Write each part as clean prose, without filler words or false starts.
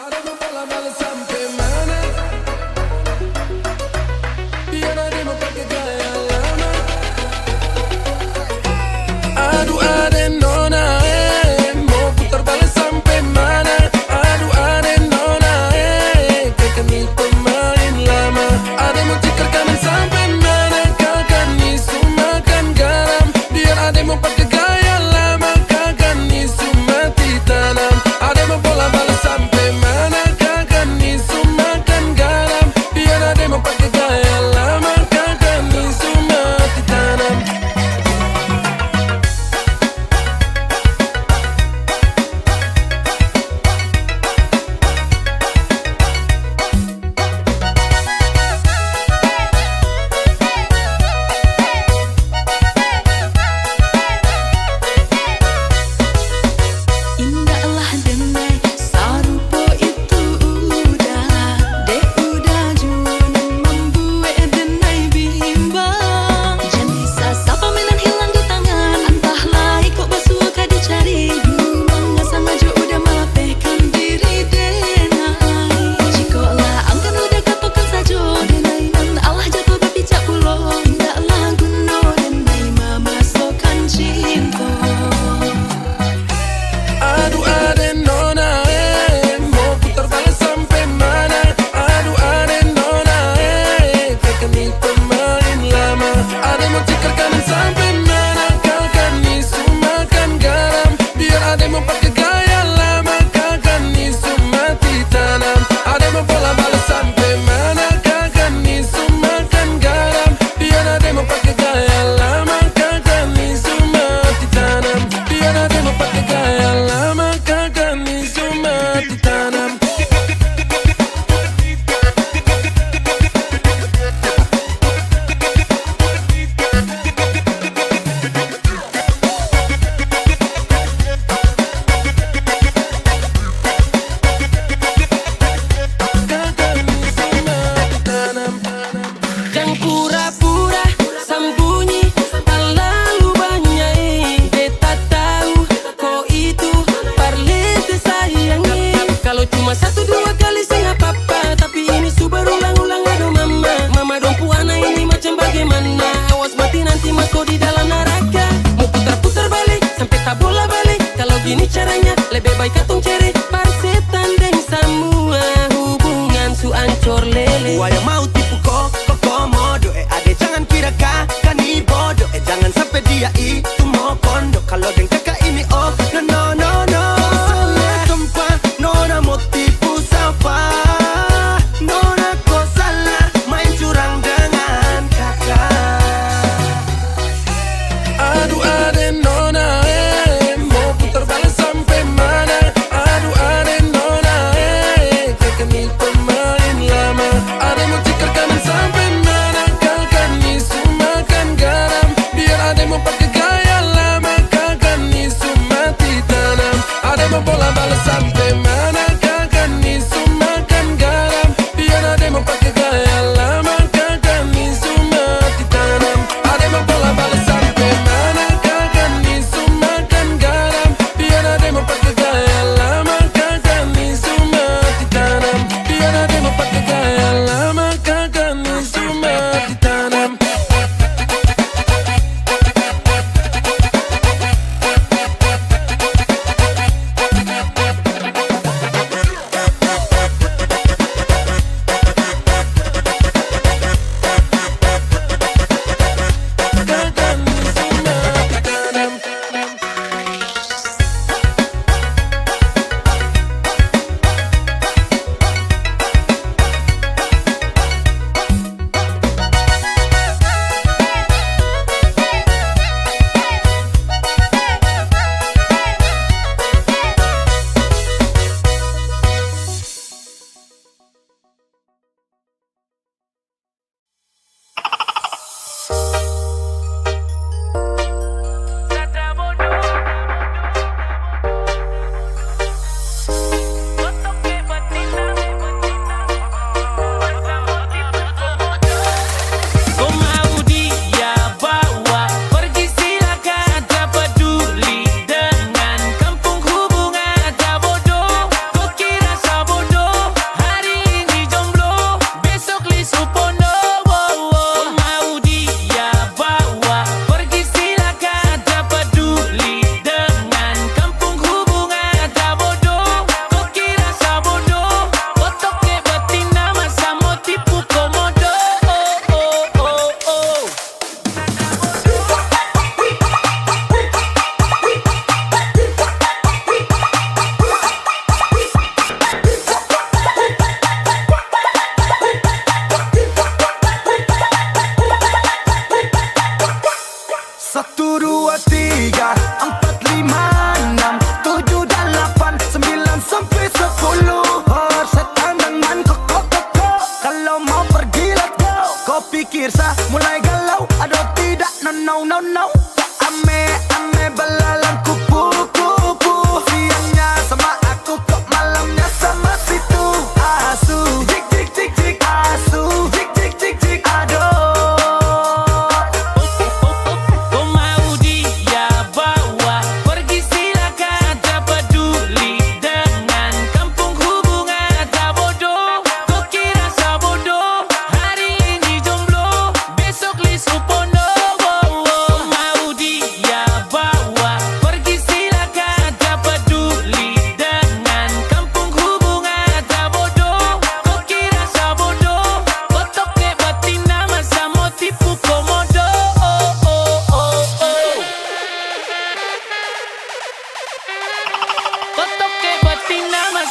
Ada mau bola balas sampai mana? Biar ada mau pakai gaya lama. Aduh ada nona mau putar balik sampai mana? Aduh ada nona kakak ni pemain lama. Ada mau tikar kanan sampai mana? Kakak ni makan garam. Biar ada mau pakai gaya lama. Kakak ni mati tanam. Ada mau bola balik sampai mana? Kakak ni makan garam. Biar ada mau pakai gaya lama. Kakak ni mati tanam. Indahlah denai sarupo itu udah dek udah junan membuat denai bimbang. Jadi sapa menan hilang di tangan, entahlah ikut basuh kah dicari. Memang sengaja udah melapehkan diri denai. Jikolah angkan udah katokan saja denai nan Allah jatuh berpijak pulau. Indahlah guno denai memasukkan cinta. Aduh ada nona mau putar balik sampai mana? Aduh ada nona kakak ni pemain lama. Ada mau tikar kanan sampai mana? Kakak ni makan garam. Biar ada mau pakai gaya lama. Kakak ni mati tanam. Ada mau bola balik sampai mana? Kakak ni makan garam. Biar ada mau pakai gaya lama. Kakak ni mati tanam. Biar ada mau pakai gaya lama. Kakak ni mati tanam. Kakak ni mati tanam. Jangan pura-pura sembunyi terlalu banyak. Beta tahu kau itu parlete sayangi. Kalau cuma satu dua kali sih nggak apa-apa, tapi ini su berulang-ulang. Aduh mama, mama dong puana ini macam bagaimana? Awas mati nanti mas kau di dalam neraka. Mau putar-putar balik sampai tak bola balik. Kalau gini caranya lebih baik katong cari parsetan dan semua hubungan su ancor lele. Gua yang mau tipu kok komodo. Ade jangan kira kakak ni bodoh. Jangan sampai dia itu mau kondo. Kalau deng kakak ini oh no no no no. Salah tempat nona mau tipu siapa? Nona kok salah main curang dengan kakak. Aduh ada nona mau putar balik sampai mana? Aduh ada nona kakak ni pemain lama. Ada mau tikar kanan sampai mana? Kakak ni makan garam. Biar ada mau pakai gaya lama. Kakak ni mati tanam. Ada mau bola balik sampai mana? Kakak ni makan garam. Biar ada mau pakai gaya lama. Kakak ni mati tanam. Ada mau bola balik sampai mana? Kakak ni makan garam. Biar ada mau pakai gaya lama. Kakak ni mati tanam. Biar ada mau pakai gaya lama. Kakak ni mati tanam.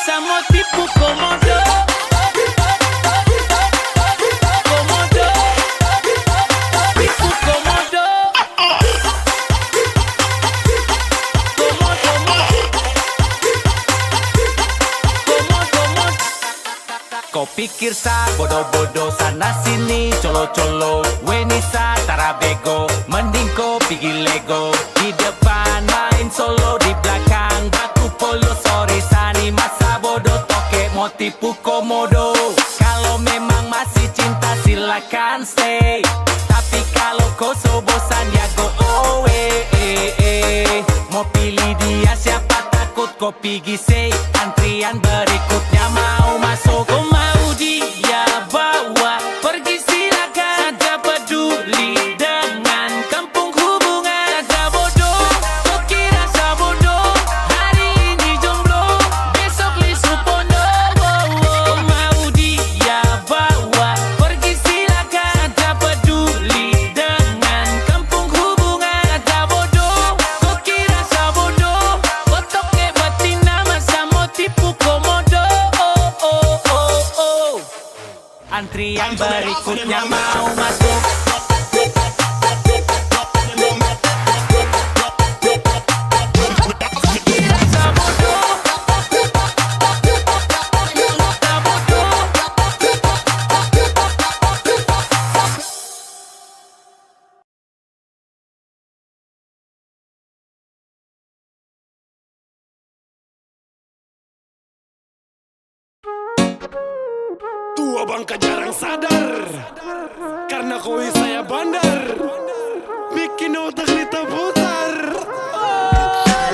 masa mau tipu komodo. Komodo, tipu komodo. Kau pikir sa bodoh-bodoh sana sini colo-colo Wenisa tara bego mending kau pergi lego Di depan main solo di belakang baku polo Sorry sani masa bodoh toke mau tipu komodo Kalau memang masih cinta silakan stay Tapi kalau kau so bosan ya go away Mau pilih dia siapa takut kau pergi say Antrian berikutnya mau masuk Kau mau dia bawa pergi silakan Ada peduli dengan kampung hubungan Ada bodoh, kau kira sa bodoh Hari ini jomblo, besok lisu pono Kau mau dia bawa pergi silakan Ada peduli dengan kampung hubungan Ada bodoh, kau kira sa bodoh Otaknya batina masa mau tipu komodo Antrian berikutnya mau masuk Tua bangka jarang sadar karena koi saya bandar bikin otak kita putar.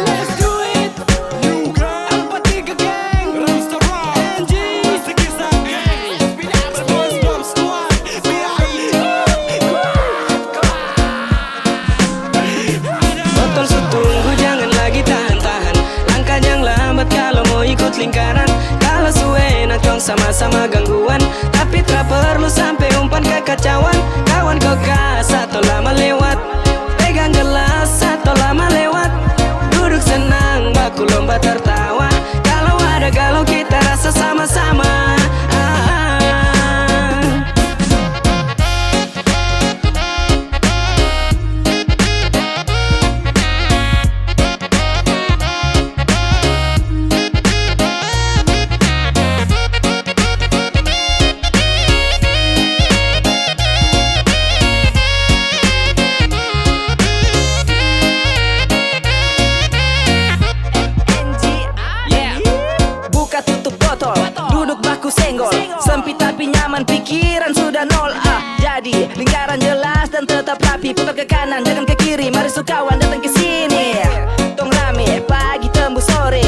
Let's do it. Juga Alpha 3 Gang Ramstar Rock NG Sikisa Gang SpongeBob Squad Botol setunggu jangan lagi tahan-tahan Langkah yang lambat kalau mau ikut lingkaran Kalau suwe nongkrong sama-sama gangguan Tapi tak perlu sampai umpan kekacauan Kawan kau gas atau lama lewat Pegang gelas atau lama lewat Duduk senang baku lomba tertawa Kalau ada galau kita rasa sama-sama Sempit tapi nyaman, pikiran sudah nol Jadi lingkaran jelas dan tetap rapi Putar ke kanan, jangan ke kiri Mari sukawan datang ke sini Tong rame, pagi tembus sore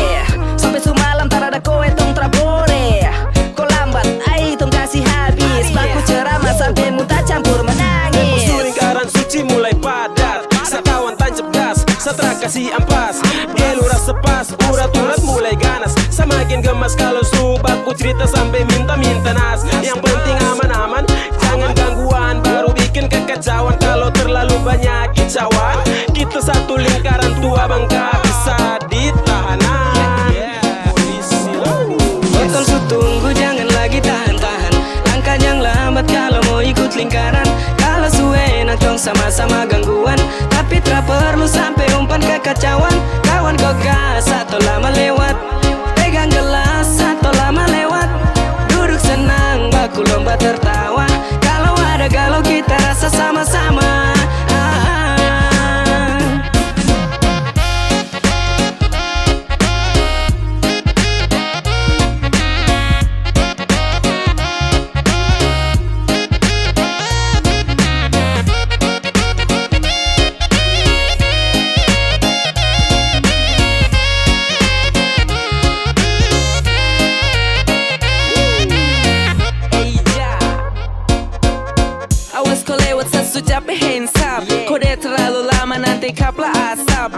Sampai sumalam tak ada kowe tong trabore Kau lambat, ai tong kasih habis Baku ceramah sampai muntah campur menangis Tempo lingkaran suci mulai padat Sakawan tancap gas, setelah kasih ampas Gelu rasa pas, urat-urat mulai ganas Semakin gemas kalau subaku cerita sampai minta-minta nas Yang penting aman-aman, jangan gangguan Baru bikin kekacauan kalau terlalu banyak kicauan Kita satu lingkaran tua bangka bisa ditahanan Botol tunggu jangan lagi tahan-tahan Langkah yang lambat kalau mau ikut lingkaran Kalau suwe nongkrong sama-sama gangguan Tapi tak perlu sampai umpan kekacauan Kawan kau gas atau lama lewat Pegang gelas atau lama lewat Duduk senang baku lomba tertawa Kalau ada galau kita rasa sama-sama kapla asap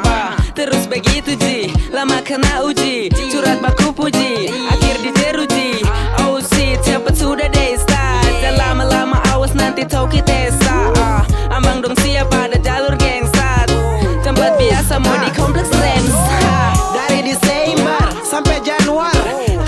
Terus begitu ji, lama kena uji Curhat baku puji, akhir diteruji Oh shit, cepet sudah deh start Dan lama-lama awas nanti tau kita Ambang dong siap pada jalur gengsat Tempat biasa mau di kompleks Rems Dari Desember sampai Januari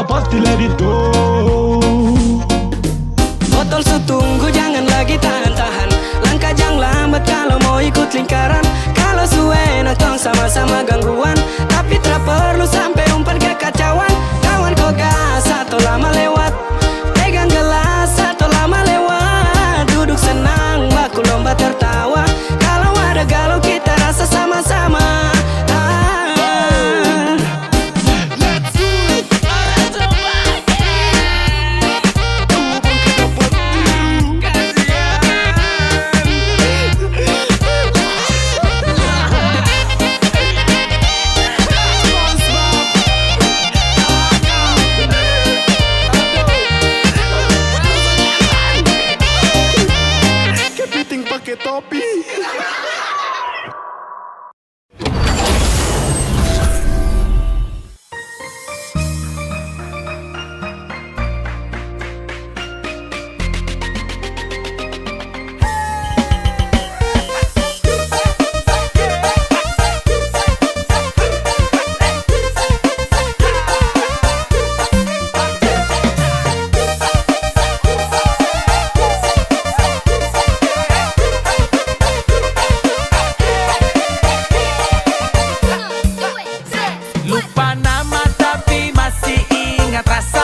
ya pasti let it go. Botol setunggu jangan lagi tahan-tahan. Langkah jangan lambat kalau mau ikut lingkaran. Kalau suwe nongkrong sama-sama gangguan, tapi tak perlu sampai umpan ke kacauan. Kawan kau gas atau lama lewat, pegang gelas atau lama lewat. Duduk senang baku lomba tertawa. Kalau ada galau kita rasa sama-sama. Kepiting pakai topi. Lupa nama tapi masih ingat rasa.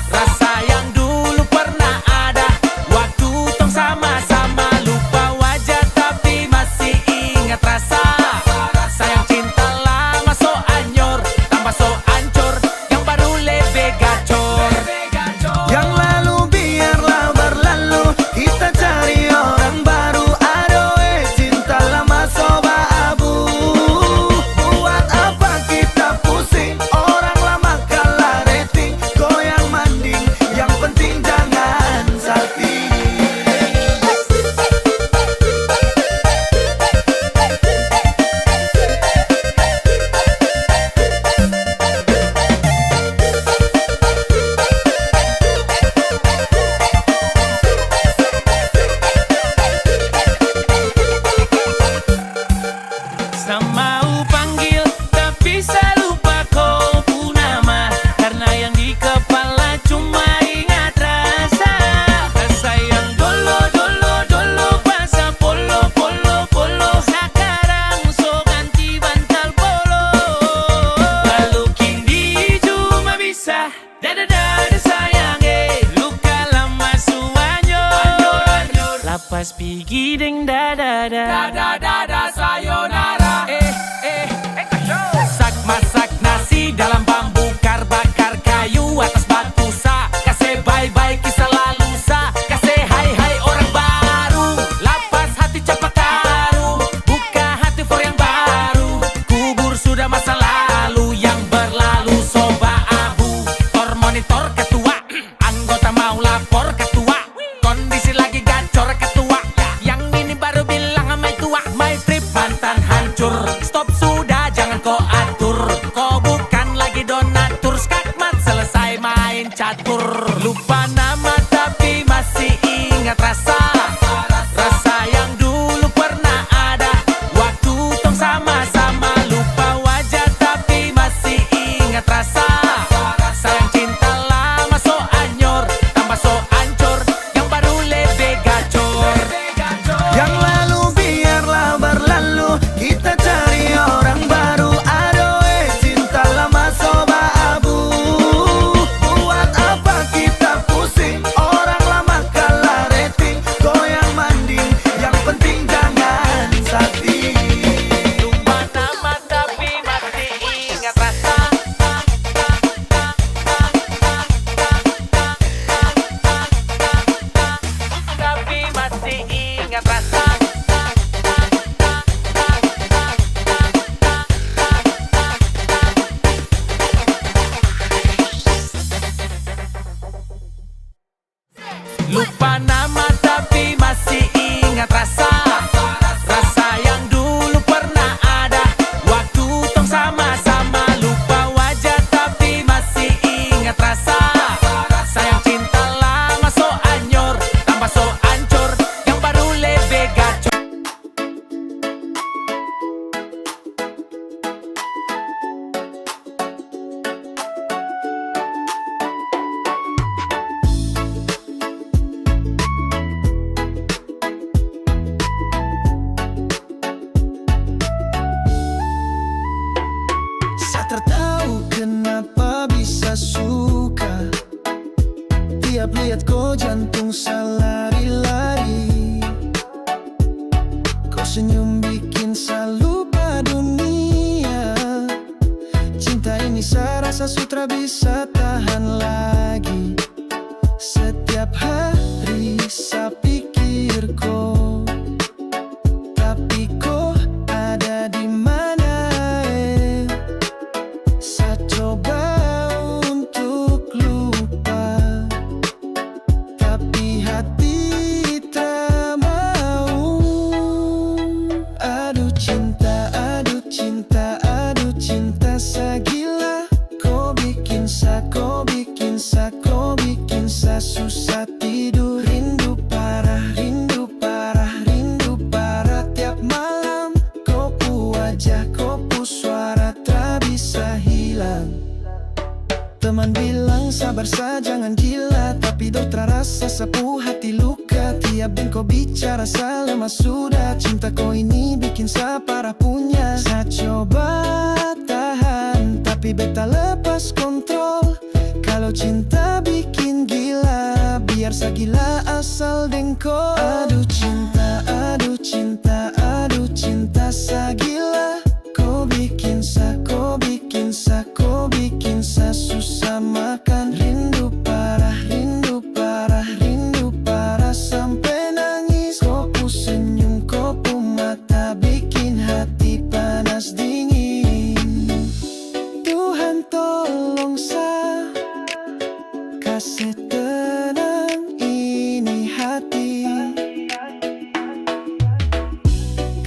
Rasa yang dulu pernah ada waktu tong sama-sama. Lupa wajah tapi masih ingat rasa. Sayang cinta lama so anyor, tambah so ancur, yang baru lebih gacor. Yang lalu biarlah berlalu, kita cari orang baru. Adoe cinta lama soba abu. Buat apa kita pusing, orang lama kalah rating. Goyang manding, yang penting jangan salting. Mau panggil tapi saya lupa kau pun nama. Karena yang di kepala cuma ingat rasa. Rasa yang dolo bahasa polo. Sekarang so ganti bantal polo. Lalu kini cuma bisa dada sayang luka lama suanyor. Lapas pigi deng dada sayonara. Masak nasi dalam bambu kar bakar kayu atas batu sa. Kasih bye-bye kisah lalu sa. Kasih hai orang baru. Lapas hati cepat taruh. Buka hati for yang baru. Kubur sudah masa lalu yang berlalu soba abu. Tor monitor ketua. Anggota mau lapor ketua. Kondisi lagi gacor ketua. Yang ini baru bilang sama tua. My trip mantan hancur. Stop sudah jangan kau atur. Kau bukan lagi donatur. Skakmat selesai main catur. Lupa nama tapi masih ingat rasa. Rasa yang dulu pernah ada waktu tong sama-sama. Lupa wajah tapi masih ingat rasa. Sayang cinta lama so anyor, tambah so ancur, yang baru lebih gacor. Yang lalu biarlah berlalu, kita cari orang baru. Adoe cinta lama soba abu. Buat apa kita pusing, orang lama kalah rating. Goyang manding, yang penting jangan salting. Lupa nama tapi masih ingat rasa. Tapi masih ingat rasa. Lupa nama tapi masih ingat rasa. Rasa yang dulu pernah ada waktu tong sama-sama. Lupa wajah tapi masih ingat rasa. Sayang cinta lama so anyor, tambah so ancur, yang baru lebih gacor. tak bisa tahan lagi. Setiap hari saya pikir kau, tapi kau ada di mana? Saya coba untuk lupa, tapi hati tak mau. Aduh cinta, aduh cinta, aduh cinta segila. Kau bikin sa, kau bikin sa, kau bikin sa susah tidur. Rindu parah, rindu parah, rindu parah tiap malam. Kau pu wajah, kau pu suara tak bisa hilang. Teman bilang sabar saja jangan gila, tapi dokter rasa sapu hati luka. Tiap dan kau bicara saya lemah sudah. Cinta kau ini bikin saya parah punya. Saya coba tahan, tapi beta lepas kontrol. Kalau cinta bikin gila, biar saya gila asal dengko. Aduh cinta, aduh cinta, aduh cinta saya gila. Kau bikin sa, kau bikin sa, kau bikin sa susah makan. Rindu parah, rindu parah, rindu parah sampai nangis. Kau pu senyum, kau pu mata bikin hati panas dingin. Tuhan tolong sa, kasih tenang ini hati.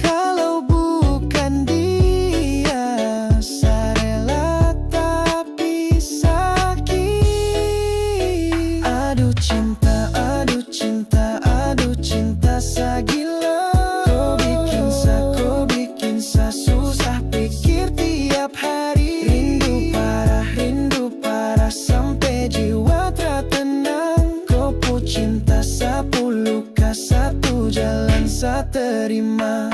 Kalau bukan dia, saya rela tapi sakit. Aduh cinta, aduh cinta, aduh cinta saya gila. Kau bikin sa susah pikir tiap hari. Rindu parah sampai jiwa tak tenang. Kau pu cinta, sapu luka, satu jalan saya terima.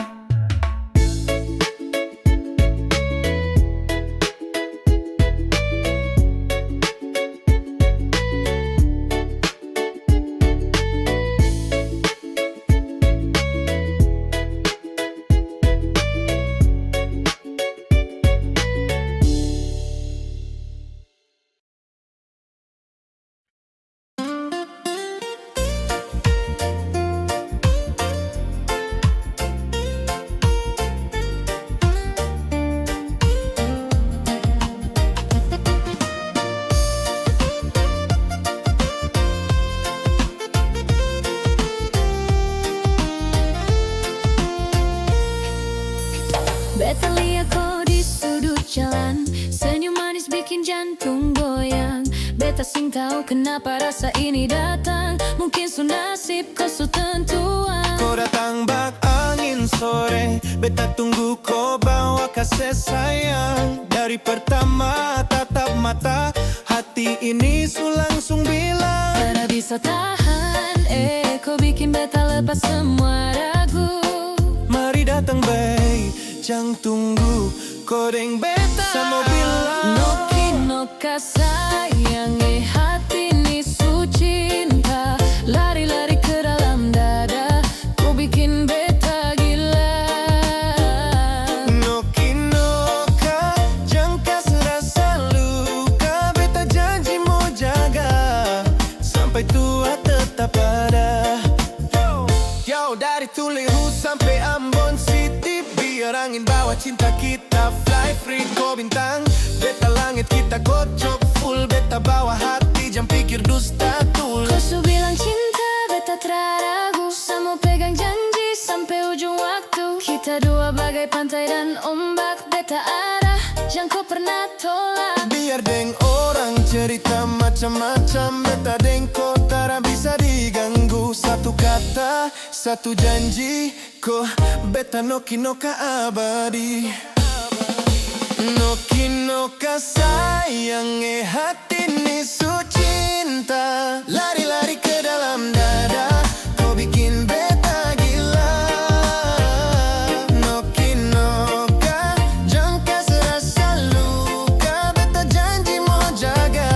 Beta lihat kau di sudut jalan, senyum manis bikin jantung goyang. Beta sing tahu kenapa rasa ini datang. Mungkin su nasib kau su tentuan. Kau datang bak angin sore, beta tunggu kau bawa kasih sayang. Dari pertama tatap mata, hati ini su langsung bilang. Tidak bisa tahan, kau bikin beta lepas semua ragu. Mari datang baik, jangan tunggu, kau deng beta. Saya mau bilang Noki noka sayang, hati ini su cinta. Lari-lari ke dalam dada, kau bikin beta gila. Noki noka, jangan kasih rasa luka. Beta janji mau jaga, sampai tua tetap ada. Jauh dari Tulihu sampai Ambon City, biar angin bawa cinta kita fly free. Kau bintang, beta langit kita kocok full. Beta bawa hati, jangan pikir dusta tul. Kau su bilang cinta, beta teraragu. Sama pegang janji sampai ujung waktu. Kita dua bagai pantai dan ombak. Beta arah, jangan kau pernah tolak. Biar deng orang cerita macam-macam, beta deng kau tak bisa diganggu. Satu kata, satu janji, kau beta noki noka abadi. Noki noka sayang, hati ini su cinta. Lari-lari ke dalam dada, kau bikin beta gila. Noki noka, jangan kasih rasa luka. Beta janji mau jaga,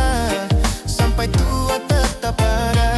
sampai tua tetap ada.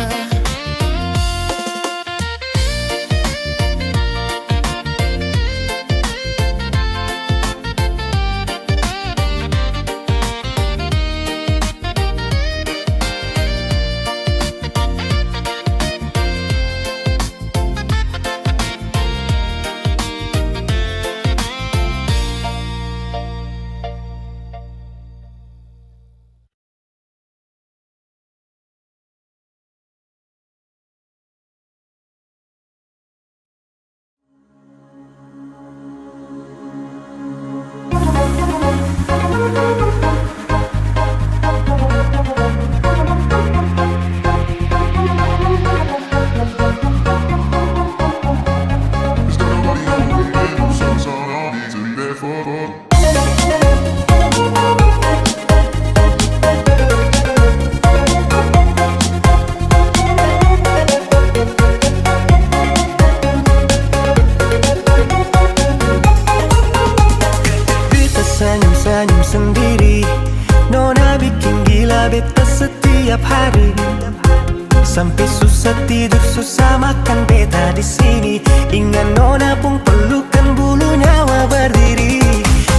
Sampai susah tidur, susah makan beta di sini. Ingat nona pun pelukan bulu nyawa berdiri.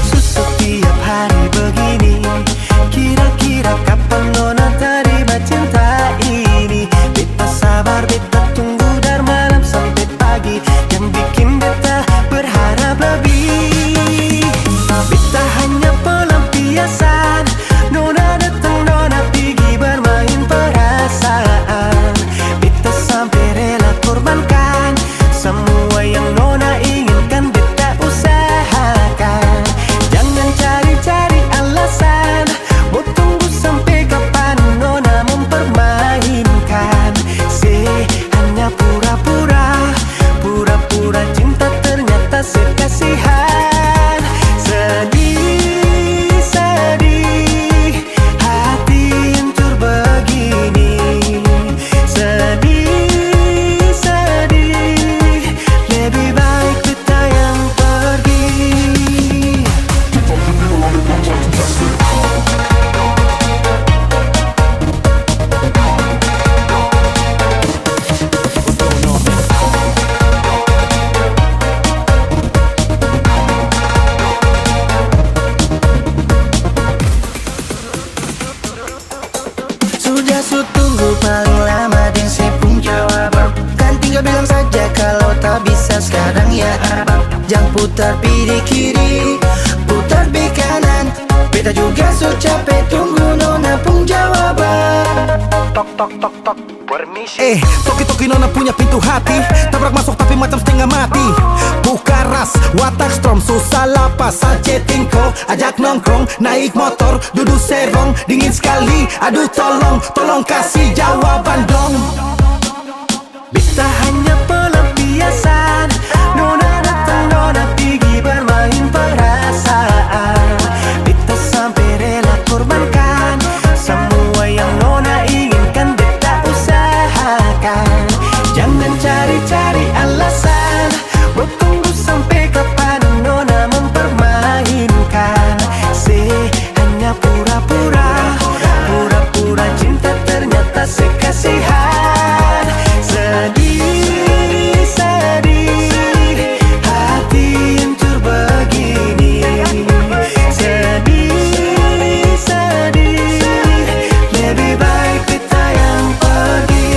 Susah tiap hari begini. Kira-kira kapan nona terima cinta ini? Beta sabar, beta tunggu dari malam sampai pagi. Yang bikin beta berharap lebih. Beta hanya pelampiasan. Nona datang, nona pergi bermain perasaan. Beta sampai rela korbankan semua yang nona inginkan. Beta usahakan. Jangan cari-cari alasan. Mau tunggu sampai kapan nona mempermainkan. Hanya pura-pura, pura-pura cinta ternyata sekasihan. Sedih, sedih, hati hancur begini. Sedih, sedih, lebih baik kita yang pergi. Sudah su tunggu paling lama dan saya pun jawab. Kan tinggal bilang saja kalau tak bisa sekarang ya abang. Jangan putar pilih kiri, putar be kanan. Beta juga su capek tunggu nona pun jawaban. Tok tok tok tok, permisi. Toki-toki nona punya pintu hati. Tabrak masuk tapi macam setengah mati. Buka ras, watak strom, susah lapas. Saja tingko, ajak nongkrong, naik motor, duduk serong. Dingin sekali, aduh tolong, tolong kasih jawaban dong. Beta hanya pelampiasan. Nona datang, nona pergi bermain perasaan. Beta sampai rela korbankan semua yang nona inginkan. Beta usahakan. Jangan cari-cari alasan. Mau tunggu sampai kapan nona mempermainkan. Hanya pura-pura, pura-pura cinta ternyata sekasihan. Sedih, sedih, hati hancur begini. Sedih, sedih, lebih baik kita yang pergi.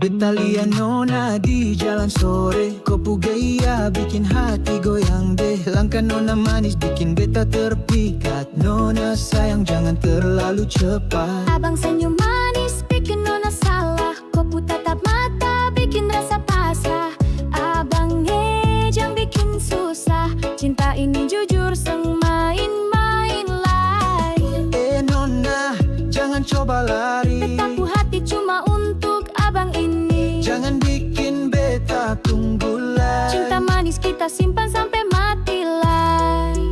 Beta liat nona di jalan sore. Kopu gaya bikin hati goyang deh. Langkah nona manis bikin beta terpikat. Nona sayang jangan terlalu cepat. Abang senyum manis bikin nona salah. Kopu tatap mata bikin rasa pasrah. Abang ngejang bikin susah. Cinta ini jujur seng main-main lagi. Nona jangan coba lari. Betaku hati cuma untuk abang ini. Jangan bikin beta tunggu lagi. Cinta manis kita simpan sampai mati lagi.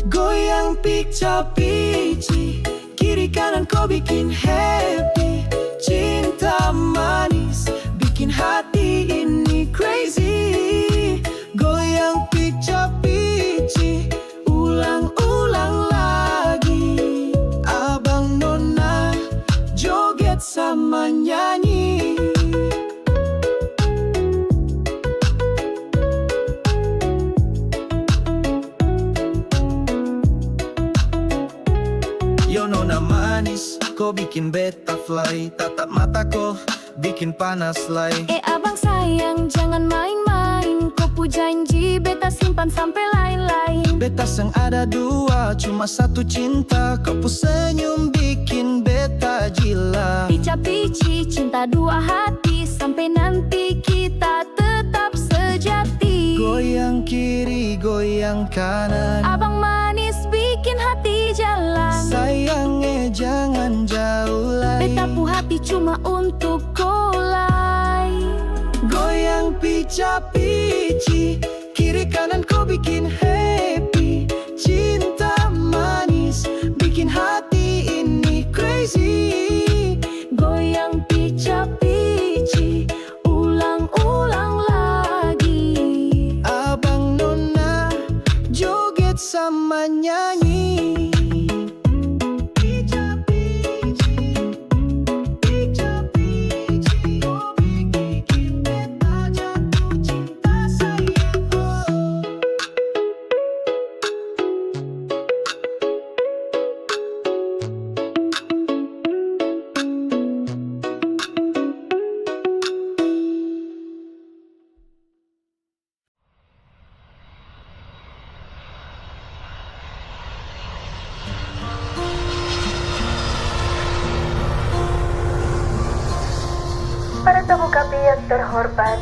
Goyang pica-pici, kiri kanan kau bikin happy. Cinta manis bikin hati ini crazy. Goyang pica-pici, ulang-ulang lagi. Abang nona joget sama nyanyi. Kau bikin beta fly, tatap mataku bikin panas lay. Abang sayang jangan main-main, kau pu janji beta simpan sampai lain-lain. Beta sang ada dua, cuma satu cinta. Kau pu senyum bikin beta gila. Pica-pici cinta dua hati, sampai nanti kita tetap sejati. Goyang kiri, goyang kanan, Abang manis bikin hati jalan. sayangnya jangan jauh lagi. Beta pu hati cuma untuk kau lay. Goyang pica-pici, kiri kanan kau bikin happy. Cinta manis bikin hati ini crazy. Goyang pica-pici, ulang-ulang lagi. Abang nona joget sama nyanyi. Pica-pici, pica-pici, kau bikin beta jatuh cinta sayang. Para tamu kami yang terhormat,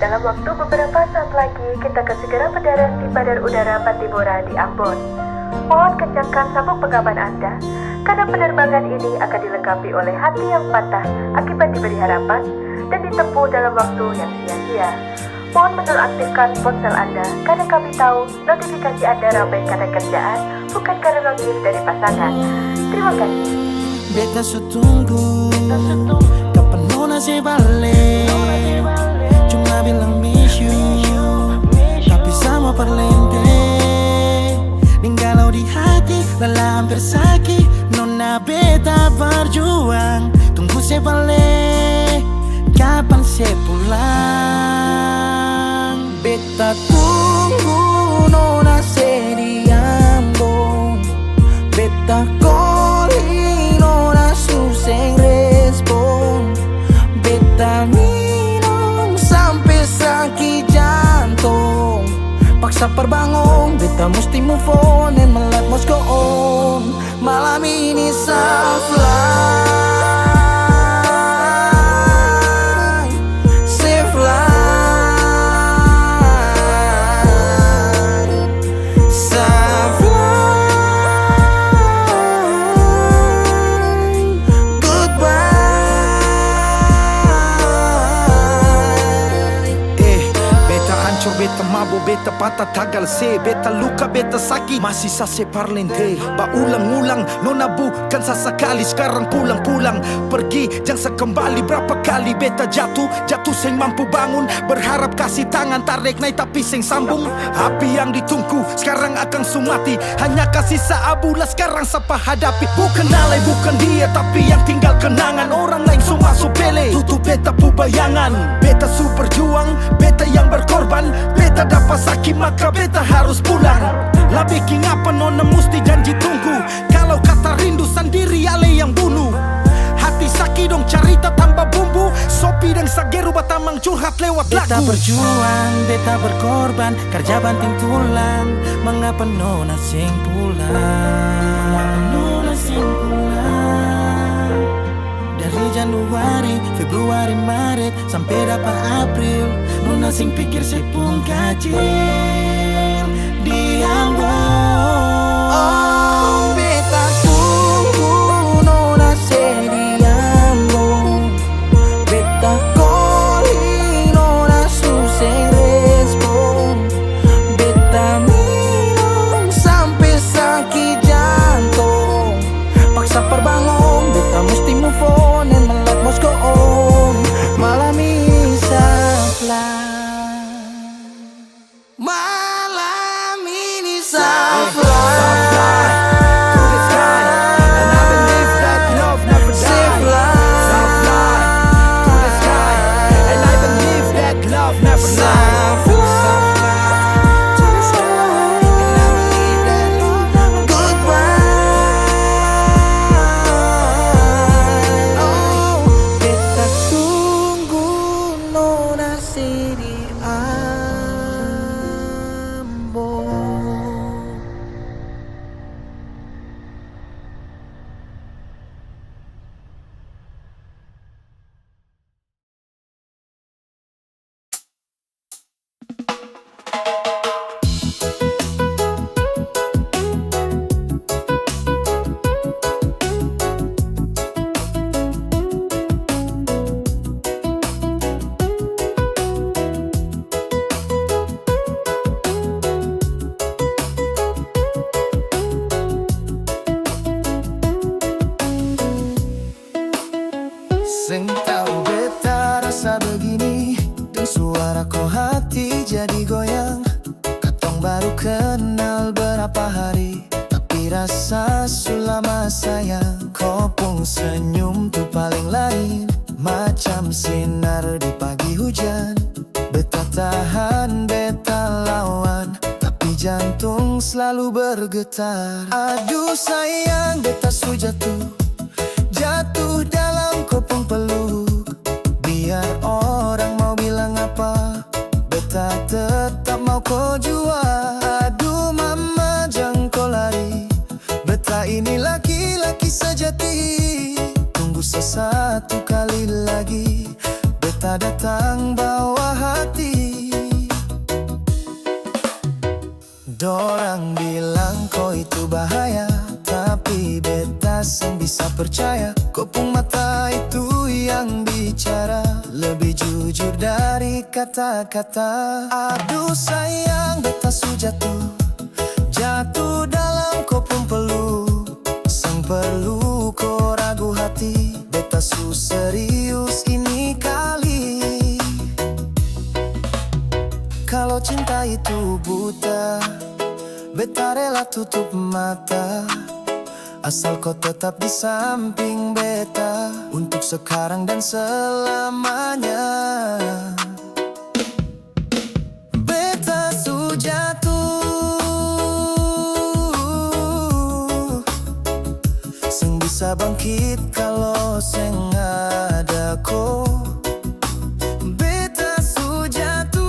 dalam waktu beberapa saat lagi kita akan segera mendarat di Bandar Udara Pattimura di Ambon. Mohon kencangkan sabuk pengaman Anda, karena penerbangan ini akan dilengkapi oleh hati yang patah akibat diberi harapan dan ditempuh dalam waktu yang sia-sia. Mohon menonaktifkan ponsel Anda, karena kami tahu notifikasi Anda ramai karena kerjaan, bukan karena notif dari pasangan. Terima kasih. Beta sutunggu, kapan nona se balik. Cuma bilang miss you, tapi sama perlente. Ninggalau di hati, lelah hampir sakit. Nona beta berjuang, tunggu se balik. Kapan se pulang? Beta tunggu nona se di Ambon. Beta calling nona suseng respon. Beta minum sampai sakit jantung. Paksa perbangun, beta mesti move on and my life must go on. Malam ini safe beta mabo, beta patah tagal se. Beta luka, beta sakit, masih sase parlente. Ulang-ulang, nona bukan sesekali. Sekarang pulang-pulang, pergi jangan sekembali. Berapa kali beta jatuh seng mampu bangun. Berharap kasih tangan, tarik naik tapi seng sambung. Api yang ditunggu, sekarang akan sumati. Hanya kasih seabulah, sekarang siapa hadapi. Bukan alay, bukan dia, tapi yang tinggal kenangan. Orang lain semua sepele, tutup beta pu bayangan. Beta super juang, beta yang berkorban. Beta dapat sakit maka beta harus pulang. Lah bikin apa nona mesti janji tunggu. Kalau kata rindu sendiri ale yang bunuh. Hati sakit dong cerita tambah bumbu. Sopi dan Sageru batamang curhat lewat lagu. Beta berjuang, beta berkorban, kerja banting tulang. Mengapa nona sing pulang? Nona sing pulang. Dari Januari, Februari, Maret sampai dapat April. Nona sing pikir saya pun kacil di Ambon. Oh, beta tunggu nona se di Ambon. Beta calling nona suseng respon. Beta minum sampai sakit jantung. Paksa perbangun, beta mesti move on and my life must go on. Malam ini salah. baru kenal berapa hari, tapi rasa sulama sayang. Kau pun senyum tuh paling lain, macam sinar di pagi hujan. Beta tahan, beta lawan, tapi jantung selalu bergetar. Aduh sayang, beta su jatuh dalam kopong peluk. Biar orang mau bilang apa, beta tetap mau kau jua. Aduh mama jangan kau lari, beta ini laki-laki sejati. Tunggu sesatu kali lagi, beta datang bawa hati. Dorang bilang kau itu bahaya, tapi beta sang bisa percaya. Kopong mata itu yang bicara, lebih jujur dari kata-kata. Aduh sayang, beta su jatuh dalam kopong peluk. Sang perlu kau ragu hati, beta su serius ini kali. Kalau cinta itu buta, beta rela tutup mata, asal kau tetap di samping beta untuk sekarang dan selamanya. Beta su jatuh, seng bisa bangkit kalau seng ada kau. Beta su jatuh,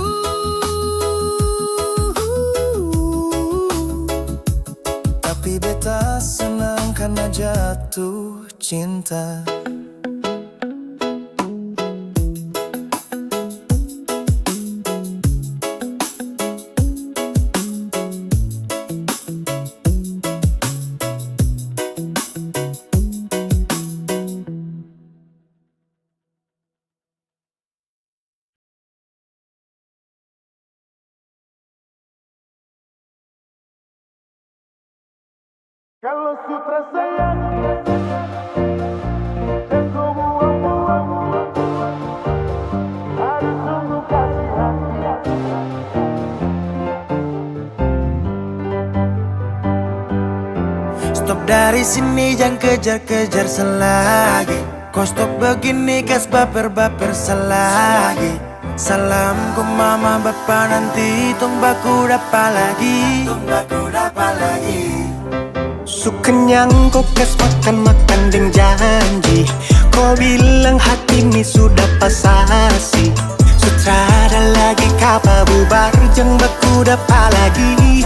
tapi beta senang karena jatuh cinta. Kalau sutra sayang dan kau buang-buang, harus sungguh kasih hati. Stop dari sini, jangan kejar-kejar selagi. Kau stop begini, gas baper-baper selagi. Salam ke mama bapa, nanti tong baku dapat lagi. Su kenyang kau kas makan-makan deng janji. Kau bilang hati ini sudah pasasi. Sutrada lagi kapa bubar, jeng baku dapat lagi.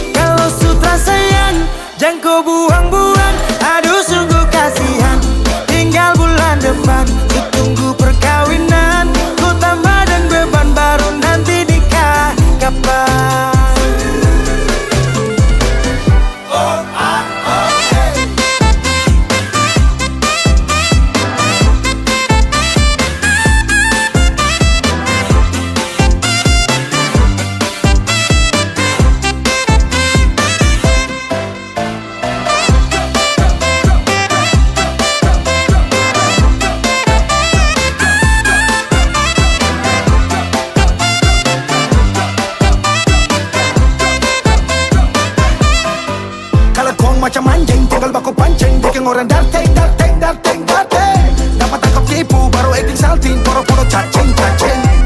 Kalau sutra sayang, jangan kau buang-buang. Aduh sungguh kasihan, tinggal bulan depan ku tunggu perkawinan. Ku tambah dan beban baru nanti nikah kapan. Macam anjing, tinggal baku pancing, bikin orang darting. Dapat tangkap tipu, baru acting salting, poro-poro cacing.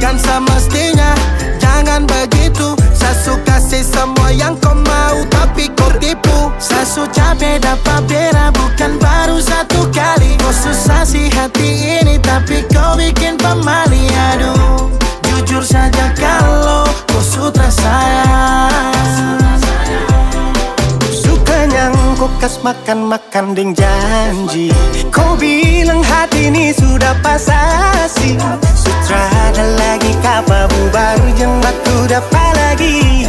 Kan semestinya jangan begitu. Saya suka sih semua yang kau mau, tapi kau tipu. Saya sudah beda beda, bukan baru satu kali. Kau susah sih hati ini, tapi kau bikin pemali. Aduh, jujur saja kalau kau sutra sayang. Sukanya kau kas makan-makan deng janji. Kau bilang hati ini sudah pasasi. Sutrada lagi kapa bubar, jeng baku dapat lagi.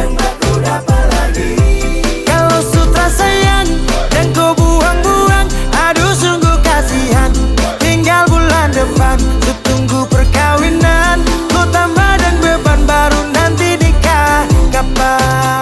Kalau sutra sayang dan kau buang-buang, aduh sungguh kasihan, tinggal bulan depan ku tunggu perkawinan. Ku tambah dan beban baru nanti nikah kapan.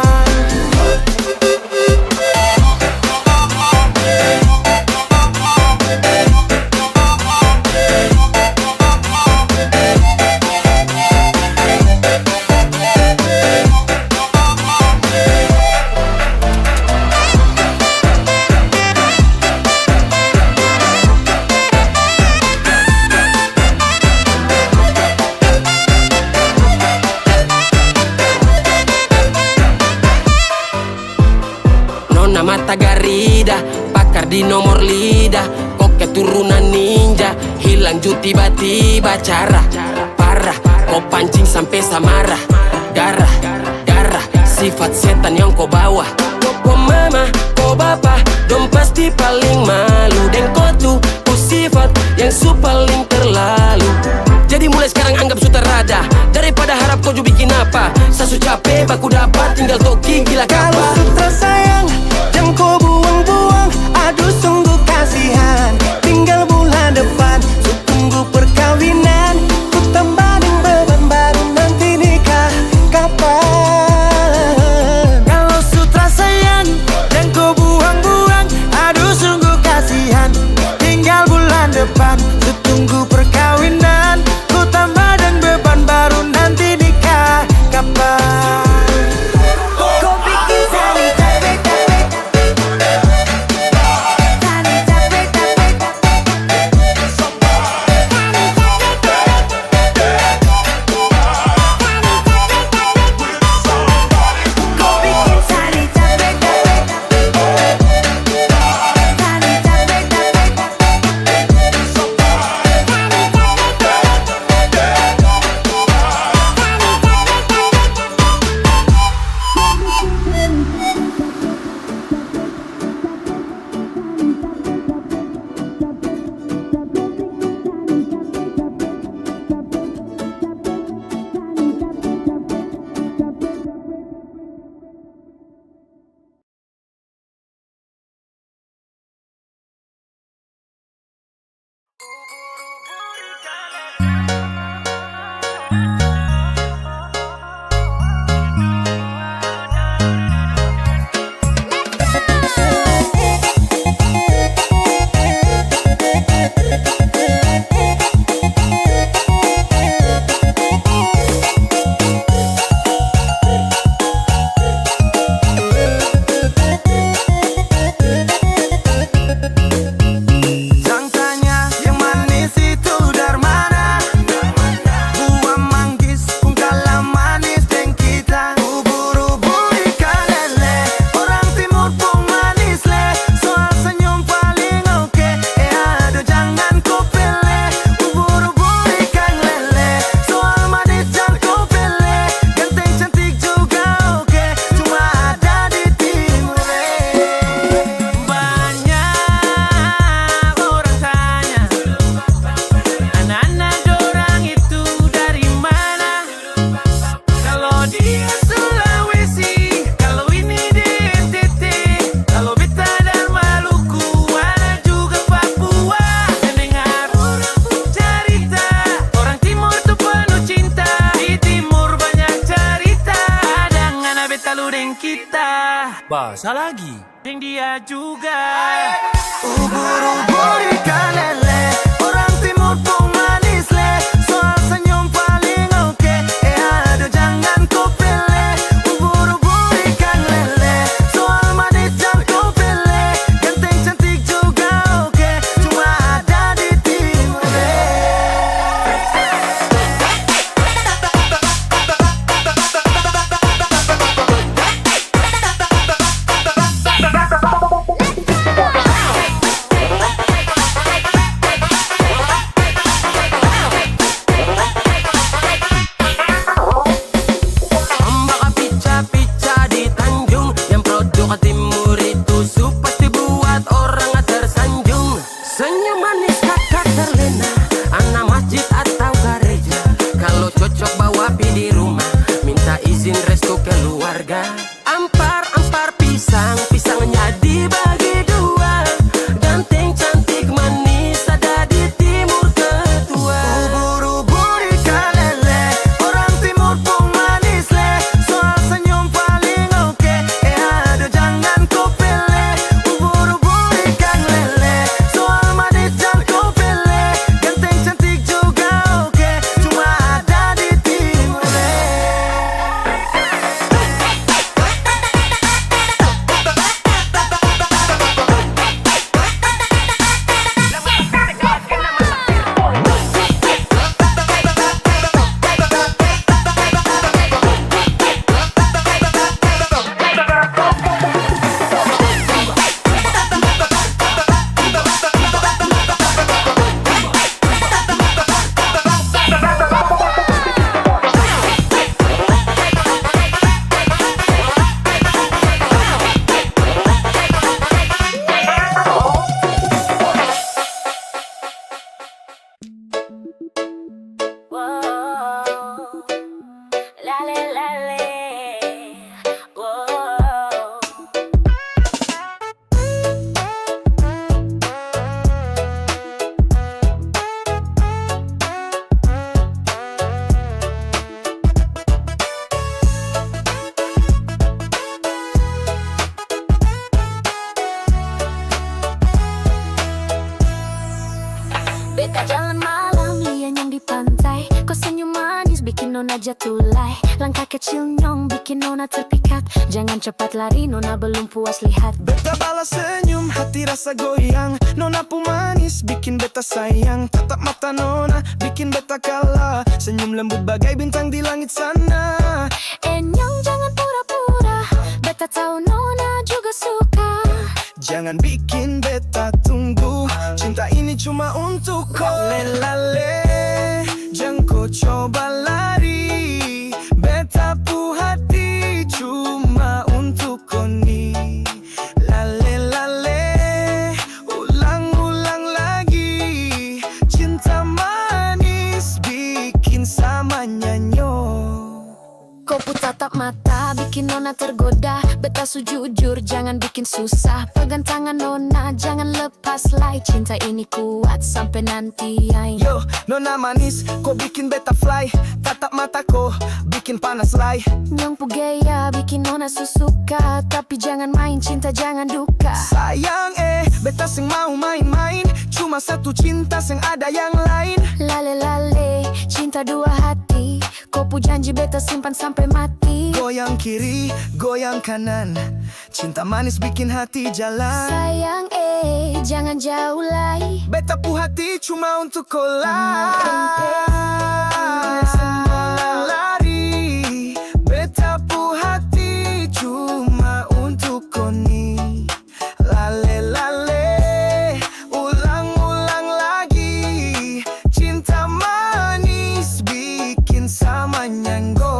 mata Garida, pakar di nomor lidah. Kok keturunan ninja, hilang ju tiba-tiba. Cara parah, kau pancing sampai samarah. Garah, garah, sifat setan yang kau bawa. Kau mama, kau bapa, dong pasti paling malu. Dan kau tuh sifat yang su paling terlalu. Jadi mulai sekarang anggap su terada, daripada harap kau ju bikin apa. Sasu capek, baku dapat, tinggal toki gila kapa. Kalau su tersayang, jangan kau buang-buang. Aduh sungguh kasihan, tinggal bulan depan su tunggu perkawinan. Ku tambahin beban baru nanti nikah kapan. Kalau su tersayang, jangan kau buang-buang. Aduh sungguh kasihan, tinggal bulan depan su tunggu perkawinan. Ku tambah dan beban baru nanti nikah kapan. Kau bikin Sani capek-capek, Sani capek-capek, kau bikin Sani capek-capek, Sani capek-capek. Jangan tanya yang manis itu dari mana. Buah manggis pun kalah manis dengan kita. Ubur-ubur ikan lele, orang timur pun manis le. Soal senyum paling oke, aduh jangan kau pilih. Ubur-ubur ikan lele, soal manis jangan kau pilih. Ganteng cantik juga oke, cuma ada di timur. Banyak orang tanya, anak-anak dorang itu dari mana? Kalau dia Sulawesi, kalau ini di NTT, kalau beta dan Maluku, ada juga Papua. Mendengar orang pun cerita, orang timur tuh penuh cinta. Di timur banyak cerita, kadang anak beta lu deng kita. Bahasa lagi, deng dia juga. Ubur-ubur ikan lele, orang timur pun manis le. Soal senyum paling oke, aduh jangan kau pilih. Ubur-ubur ikan lele, soal manis jangan kau pilih. Ganteng cantik juga oke, cuma ada di timur. Ambak pica-pica di Tanjung, yang produk timur itu su pasti buat orang tersanjung. Senyum manis kakak terlena, anak masjid atau gereja. Kalau cocok bawa pi di rumah, minta izin restu keluarga. Ampar-ampar pisang, pisangnya dibagi dua. Ganteng cantik manis ada di timur ketua. Ubur-ubur ikan lele, orang timur pun manis le. Soal senyum paling oke, aduh jangan kau pilih. Ubur-ubur ikan lele, soal manis jangan kau pilih. Ganteng cantik juga oke, cuma ada di timur. aja tulai. Langkah kecil nyong bikin nona terpikat. Jangan cepat lari, nona belum puas lihat. Beta balas senyum, hati rasa goyang. Nona pu manis, bikin beta sayang. Tatap mata nona, bikin beta kalah. Senyum lembut bagai bintang di langit sana. Nyong jangan pura-pura, beta tahu nona juga suka. Jangan bikin beta tunggu, cinta ini cuma untuk kau. Lelale, jangan kau coba lari. Beta pu hati cuma untuk kau ni. Lale lale, ulang-ulang lagi. Cinta manis bikin sama nyanyo. Kau pun tatap mata, bikin nona tergoda. Beta sujujur, jangan bikin susah. Pegang tangan nona, jangan lepas lai. Cinta ini kuat sampai nanti ay. Yo, nona manis, kau bikin beta fly. Tatap mata kau, bikin panas lai. Nyong pu gaya, bikin nona susuka. Tapi jangan main cinta, jangan duka. Sayang beta sing mau main-main. Cuma satu cinta, sing ada yang lain. Lale lale, cinta dua hati. Kau pu janji beta simpan sampai mati. Goyang kiri, goyang kanan. Cinta manis bikin hati jalan. Sayang jangan jauh lai. Beta pu hati cuma untuk kau lai. Lari, beta pu hati cuma untuk kau ni. Lale lale, ulang-ulang lagi. Cinta manis bikin sama nyanggo.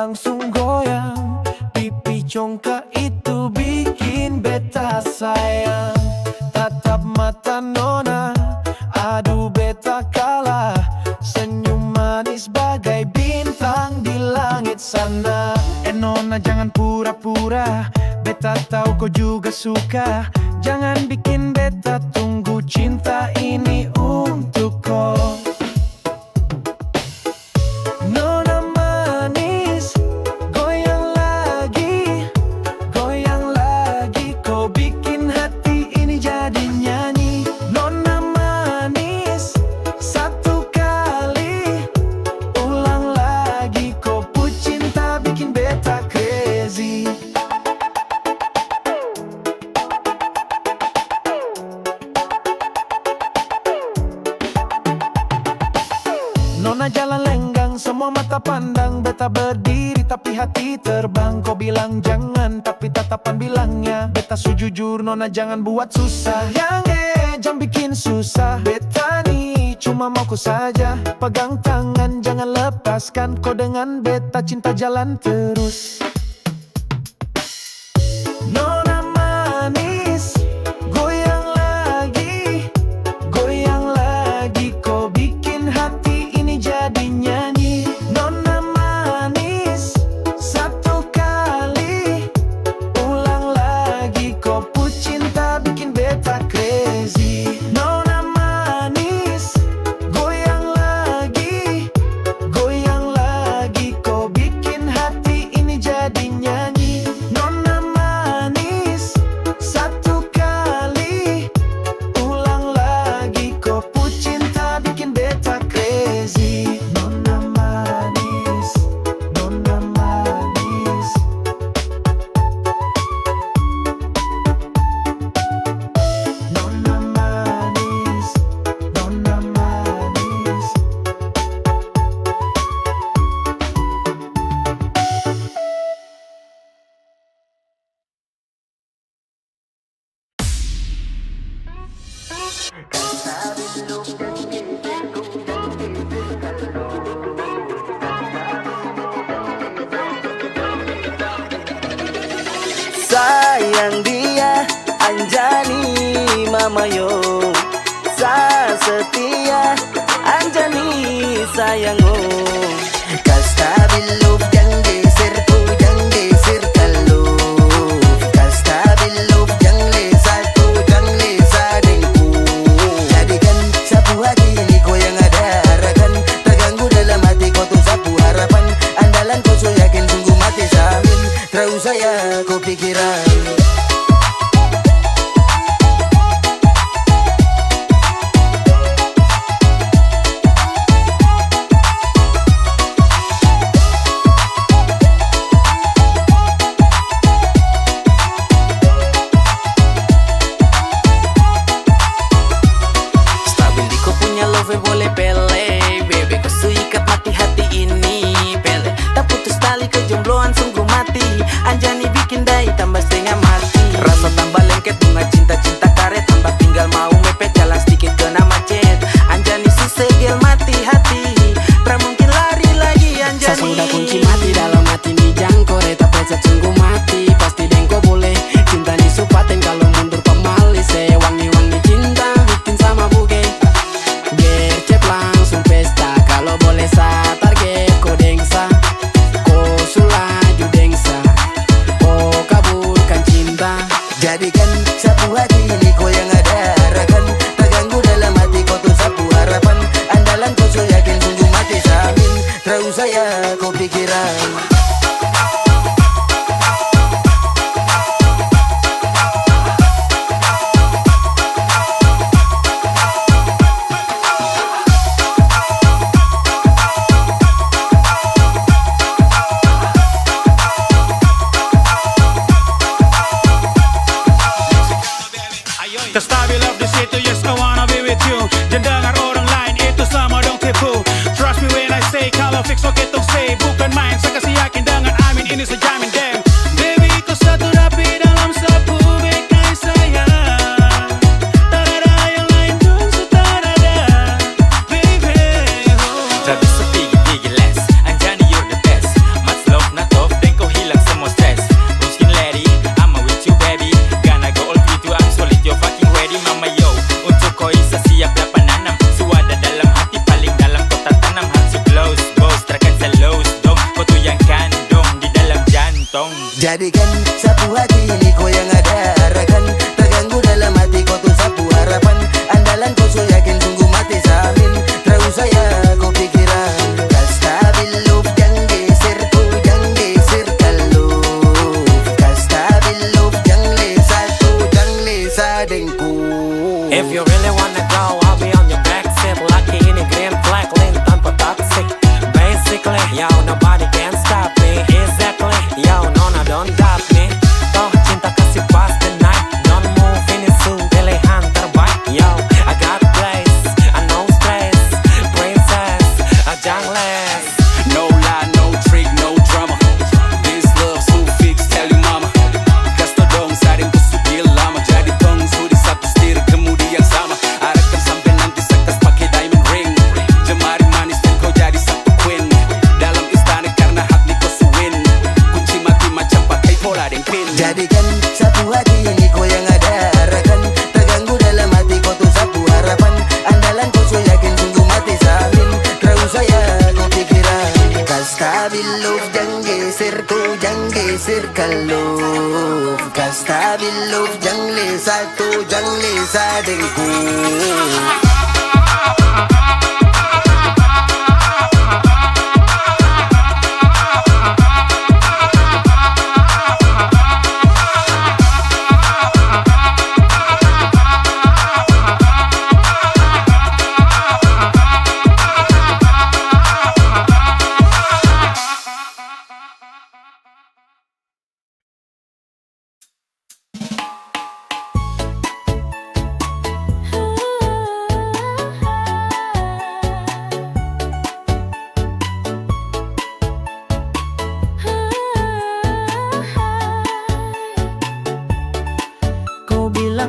Langsung goyang, pipi congkak itu bikin beta sayang. Tatap mata nona, aduh beta kalah. Senyum manis bagai bintang di langit sana. Nona jangan pura-pura, beta tahu kau juga suka. Jangan bikin beta tunggu, cinta ini untuk kau. Nona jalan lenggang, semua mata pandang. Beta berdiri tapi hati terbang. Kau bilang jangan, tapi tatapan bilangnya. Beta sujujur, nona jangan buat susah. Yang jangan bikin susah. Beta nih cuma mau kau saja. Pegang tangan, jangan lepaskan. Kau dengan beta cinta jalan terus. Nona manis, goyang lagi, goyang lagi. Kau bikin hati ini jadi nyanyi. Nona manis, satu kali, ulang lagi. Kau pu cinta bikin beta crazy. Nona manis, goyang lagi, goyang lagi. Kau bikin hati ini jadi sayang dia Anjani mama yo sa setia Anjani sayang oh Kastabilov yang geserku yang geser kalau Kastabilov yang lesatu yang lesadengku Jadikan sapu hati ini kau yang ada harapan terganggu dalam hati kau tuh sapu harapan andalan kau so yakin sungguh mati samin terus saya kau pikiran boleh pele, bebe kau suikat mati hati ini pele. Tak putus tali kejombloan sungguh mati. Anjani bikin dai tambah setengah mati. Rasa tambah lengket bunga cinta-cinta karet. Tambah tinggal mau mepet jalan sedikit kena macet. Anjani susegel mati hati. Tak mungkin lari lagi Anjani. Saya sudah kunci mati dalam hati ni jangkore. Tak pecat sungguh mati. Pasti dengko boleh. Cinta ni supaten kalau mundur pemalis. Wangi-wangi cinta bikin sama buge. Gercep langsung pesta kalau boleh sa target ko dengsa ko sulaju dengsa ko kaburkan cinta jadikan sapu hati ini kau yang ada harapan terganggu dalam hati kau tuh sapu harapan andalan kau so yakin sungguh mati samin terus saya kau pikiran Cause I will love this itu, yes I wanna be with you. Jangan dengar orang lain itu sama dong tipu. Trust me when I say kalau fix oke tong say bukan main. Saya kasih yakin dengan amin ini sejamin damn. Baby kau satu rapi dalam sapu bekai saya. Tak ada yang lain dong sutarada. Baby oh. Tak bisa tinggi less. Anjani you're the best. Much love not off then kau hilang semua stress. Ruskin lady I'm with you baby. Gonna go all with you I'm solid you're fucking ready mama yo. Untuk kau isa siap lapananam. Suada dalam hati paling dalam kota tanam. Hati close boss terakan selos dong. Kau tu yang kandung di dalam jantung. jadikan sapu hati ini kau yang ada harapan terganggu dalam hati kau tuh sapu harapan andalan kau so yakin sungguh mati samin terus saya kau pikiran Kastabilov yang geserku yang geser kalau Kastabilov yang lesatu yang lesadengku If you really wanna go, I'll be on your backseat. Lucky in a green flag, lean tanpa toxic. Basically, yo, nobody can stop me. Exactly, yo, no, don't doubt me. Toh cinta kasih pas the night. Don't move ini su, pilihan terbaik. Yo, I got place, I no stress. Princess, jangan less. No lie, no trick, no drama. This love so fix, tell you mama. Gasto dong saring ko sugil lama. Jadi tong sudi satu setir kemudian sama. Arahkan sampai nanti sekas pakai diamond ring. Jemari manis dan kau jadi satu queen. Dalam istana karena hati kau suwin. Kunci mati macam pakai pola dan pin. jadikan sapu hati ini kau yang ada harapan terganggu dalam hati kau tuh sapu harapan andalan kau so yakin sungguh mati samin terus saya kau pikiran Kastabilov yang geserku yang geser kalau Kastabilov yang lesatu yang lesadengku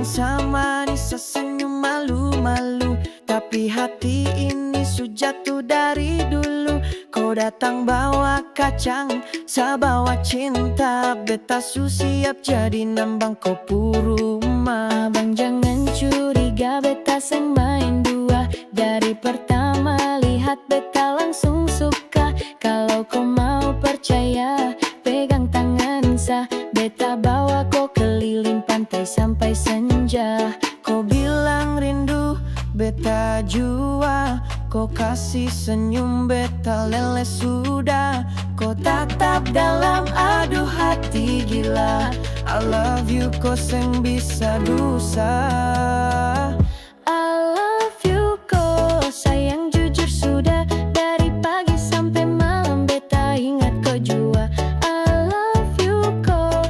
Sama Nisa senyum malu-malu, tapi hati ini sudah jatuh dari dulu. Kau datang datang bawa kacang, sa bawa cinta. Beta su siap jadi nambang kopu rumah. Abang jangan curiga, beta seng main dua. Dari pertama lihat beta langsung suka. Kalau kau mau percaya, pegang tangan sa. Beta bawa kau keliling pantai sampai senja. Kau bilang rindu, beta jua. Kau kasih senyum, beta lele sudah. Kau tatap dalam, aduh hati gila. I love you, kau seng bisa dusa. I love you kau sayang jujur sudah. Dari pagi sampai malam beta ingat kau jua. I love you kau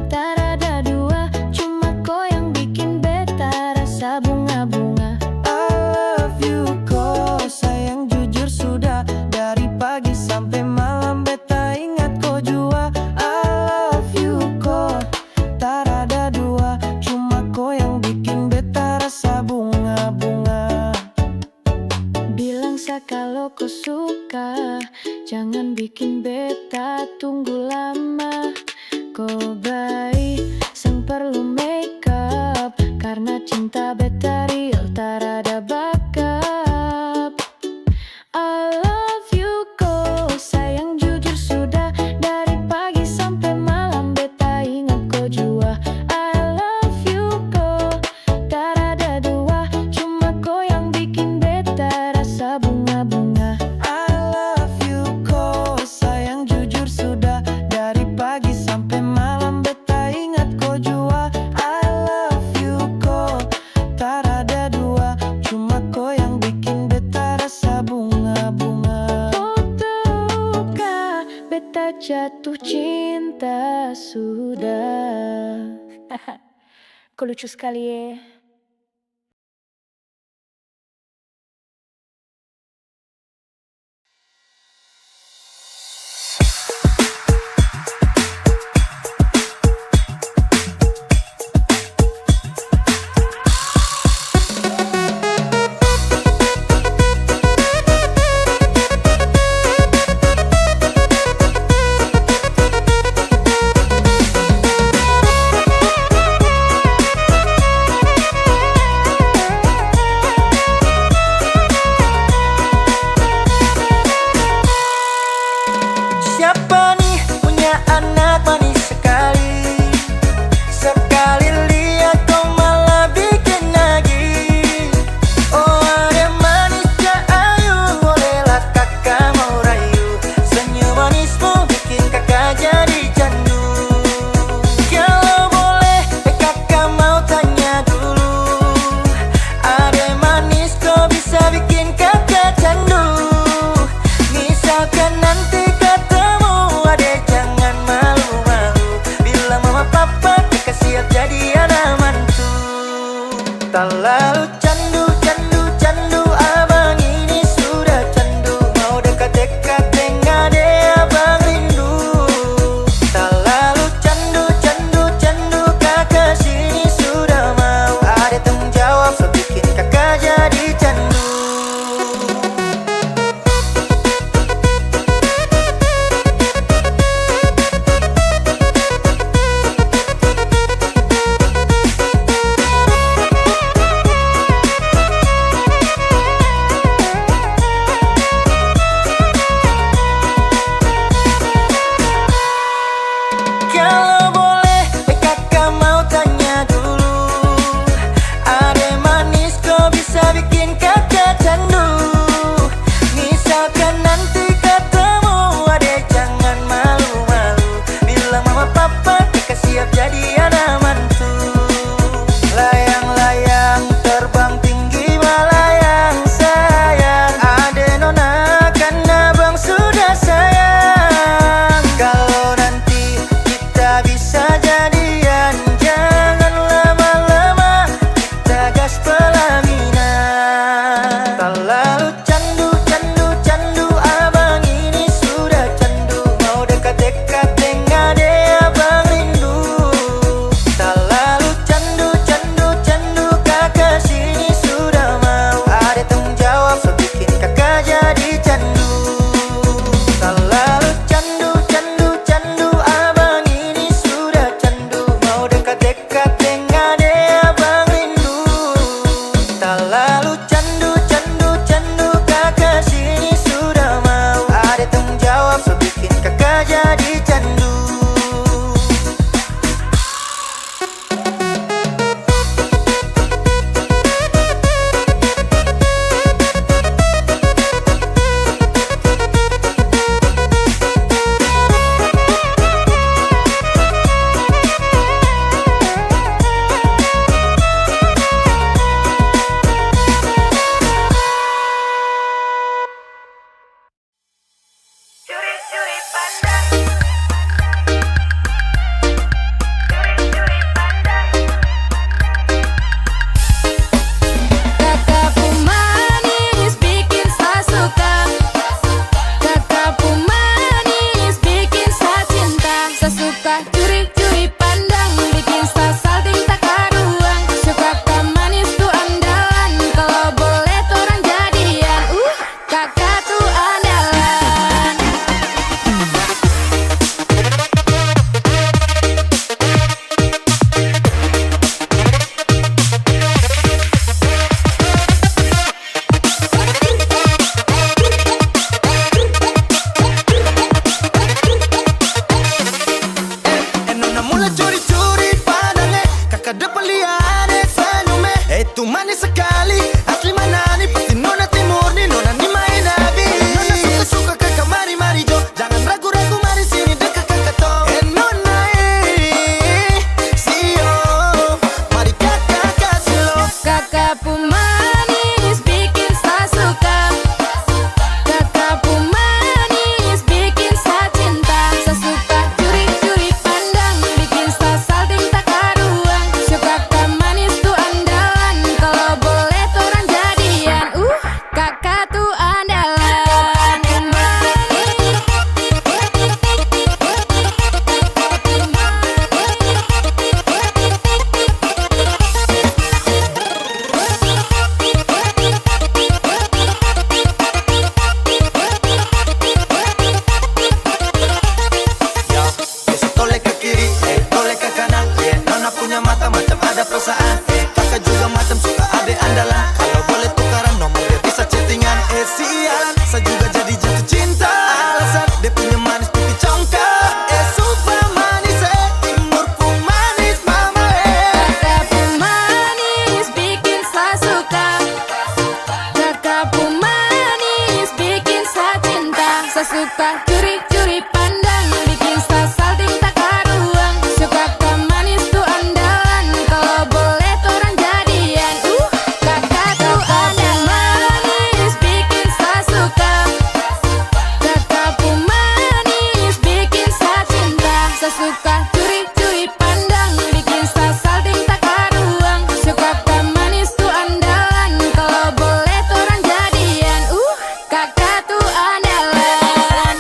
tak ada dua. Cuma kau yang bikin beta rasa bunga-bunga. I love you, kau sayang jujur sudah. Dari pagi sampai malam beta ingat kau jua. I love you, kau tak ada dua. Cuma kau yang bikin beta rasa bunga-bunga. Bilang sa kalau kau suka, jangan bikin beta tunggu lama. Kau baik, seng perlu make up. Karena cinta beta real, tak ada backup. I love you kau sayang jujur sudah. Dari pagi sampai malam beta ingat kau jua. I love you kau tak ada dua. Cuma kau yang bikin beta rasa bunga-bunga. I love you, kau sayang jujur sudah. Dari pagi sampai malam beta ingat kau jua. I love you, kau tak ada dua. Cuma kau yang bikin beta rasa bunga-bunga. Kau tahukah beta jatuh cinta sudah. Kau lucu sekali ya. Siapa nih punya anak manis sekali. Sekali lihat kau malah bikin nagih. Oh ada manisnya ayu, bolehlah kakak mau rayu. Senyum manismu bikin kakak jadi candu. Kalau boleh kakak mau tanya dulu. Ada manis kau bisa bikin kakak candu. Misalkan nanti ketemu ada jadi candu. Curi-curi pandang. Kakakku manis bikin saya suka. Kakakku manis bikin saya cinta. Saya suka curi-curi pandang, bikin saya salting tak karuan. Suka manis tuh andalan, kalau boleh tuh orang jadian. Kakak tuh andalan. Nona mulai curi-curi pandangnya, kakak dapat lihat senyumnya. Itu manis sekali, asli mana nih? Pasti nona timur nih, nona nih main nabi. Nona suka-suka kakak mari-mari jo, jangan ragu-ragu mari sini dekat kakak to. Nona sio, mari kakak kasih lo. Kakakku manis bikin saya suka. Kakakku manis bikin saya cinta. Saya suka curi-curi pandang, bikin saya salting tak karuan. Suka manis tuh andalan, kalau boleh tuh orang jadian. Kakak tuh andalan. Yo, bisa toleh ke kiri, toleh ke kanan. Nona punya mata macam ada perasaan. Kakak juga macam suka ade andalan. Kalau boleh tukaran nomor dia bisa chattingan. Sialan, saya juga jadi jatuh cinta. Alasan dia punya manis pipi congkak. Super manis, timur pun manis mama. Kakakku manis bikin saya suka. Kakakku manis bikin saya cinta. Saya suka curi-curi pandang, bikin saya salting tak karuan. Suka manis tuh andalan, kalau boleh tuh orang jadian. Kakak tuh manis bikin saya suka. Kakakku manis bikin saya cinta. Saya suka curi-curi pandang, bikin saya salting tak karuan. Suka manis tuh andalan, kalau boleh tuh orang jadian. Kakak tuh andalan.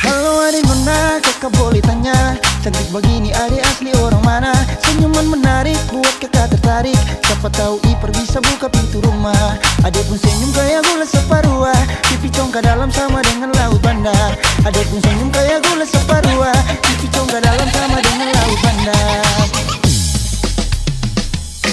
Halo adik nona, kakak boleh tanya, cantik begini adik asli orang mana? Senyuman menarik buat kakak tertarik. Siapa tahu Iper bisa buka pintu rumah. Adik pun senyum kayak gula separuh, pipi congkak dalam sama dengan laut bandar. Adik pun senyum kayak gula separuh, pipi congkak dalam sama dengan laut bandar.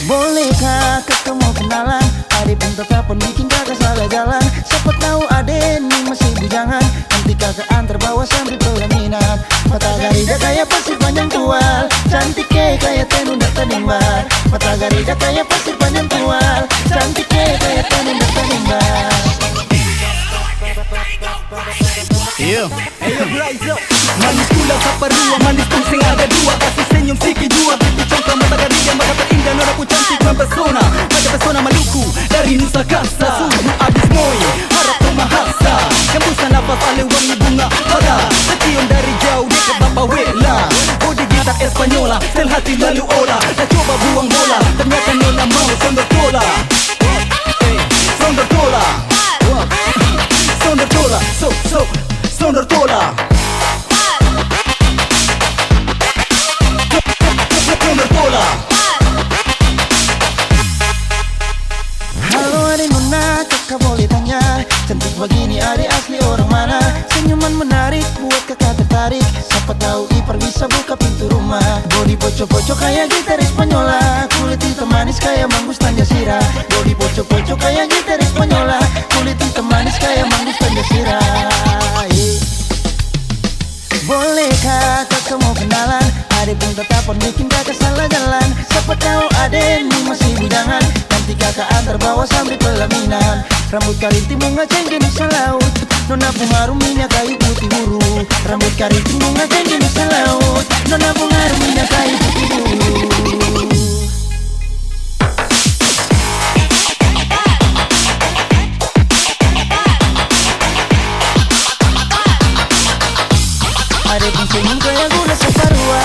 Bolehkah kakak mau kenalan? Adik pun tetapan bikin kakak salah jalan. Siapa tahu adik ini masih bujangan, nanti kakak antar bawa sampai pelaminan. Mata garida kayak pasir panjang tual, cantik kayak tenun data nimbar. Mata garida kayak pasir panjang tual, cantik kayak tenun data nimbar. Manis pula sa parua, manis kung sing ada dua. Kasih senyum si kedua, pipicong ka matagari yang maka terindah. Nora ku cantik mempesona, pada pesona Maluku dari Nusa Kasa. Suhu abis moy, harap kumahasa. Hembusan nafas ale wangi bunga pada tercium dari jauh dekat Bapa Wela. Bodi gitar Espanyola, sel hati lalu olah. Dah coba buang bola, ternyata nona mau sondor tola. Sondor tola, sondor tola, sondor tola. Sondor tola. Halo adik nona, kakak boleh tanya, cantik begini adik asli orang mana? Senyuman menarik buat kakak tertarik. Siapa tahu ipar bisa buka pintu rumah. Body poco-poco kayak gitar Espanyola, kulit hitam manis kayak manggus tanja sirah. Body poco-poco kayak gitar Espanyola, kulit hitam manis kayak manggus tanja sirah. Bolehkah kakak mau kenalan? Adek pun tetapan bikin kakak salah jalan. Siapa tahu adek ini masih bujangan, nanti kakak antar bawa sampai pelaminan. Rambut karinti bunga cengkeh Nusa Laut, nona bunga minyak kayu putih buru. Rambut karinti bunga cengkeh Nusa Laut, nona bunga minyak kayu putih buru. Adek pun senyum kayak gula separua.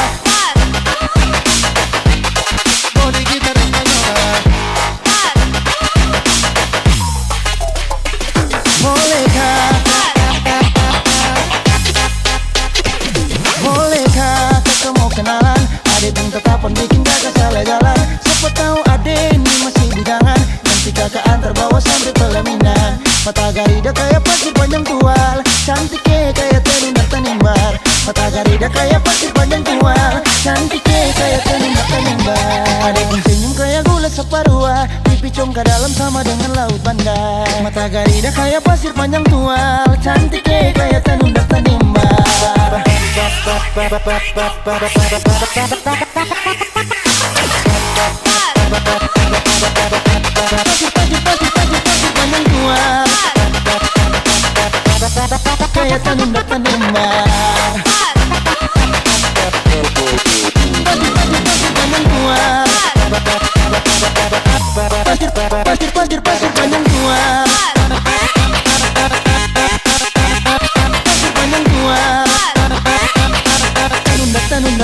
Body gitar Espanyola. Bolehkah kakak mau kenalan? Adek pun tetapan bikin kakak salah jalan. Siapa tahu adek ini masih bujangan, nanti kakak antar bawa sampai pelaminan. Mata garida kayak pasir panjang tual, cantiknya kayak terundang tanimbar. Mata garida kayak pasir panjang tual, cantiknya kayak terundang tanimbar. Adek pun senyum kayak gula separua, pipi congka dalam sama dengan laut Banda. Mata garida kayak pasir panjang tual, cantiknya kayak terundang tanimbar. Panjang tual, kayak tanimbar tanimbar. Panjang tual, pasir panjang tual. Panjang tual,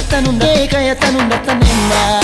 tanunda, kayak tanunda tanimbar.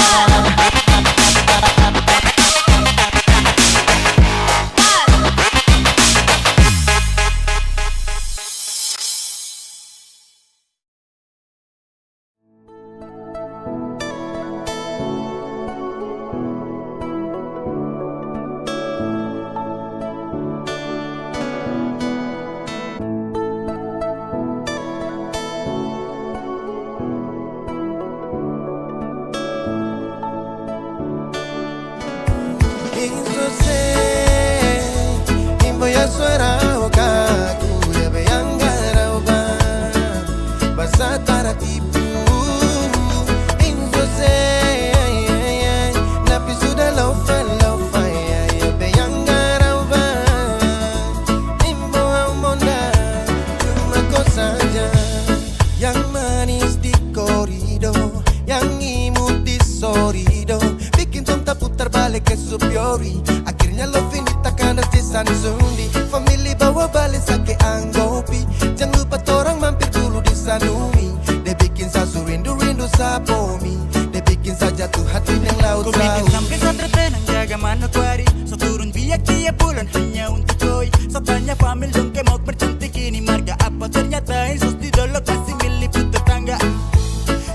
Akhirnya lo finita karena cesan sundi. Family bawa balik sake anggopi. Jangan lupa torang mampir dulu di Sanumi. Dia bikin saya rindu-rindu sapomi. Dia bikin saya jatuh hati yang laut Kau bikin sampai saya tertenang jaga manokwari. So turun biak tiap bulan hanya untuk koi. So tanya famil dong ke mau bercantik ini marga apa. Ternyata Yesus di dolok masih milih tetangga.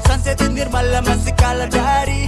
Sunset indir malam masih kalah dari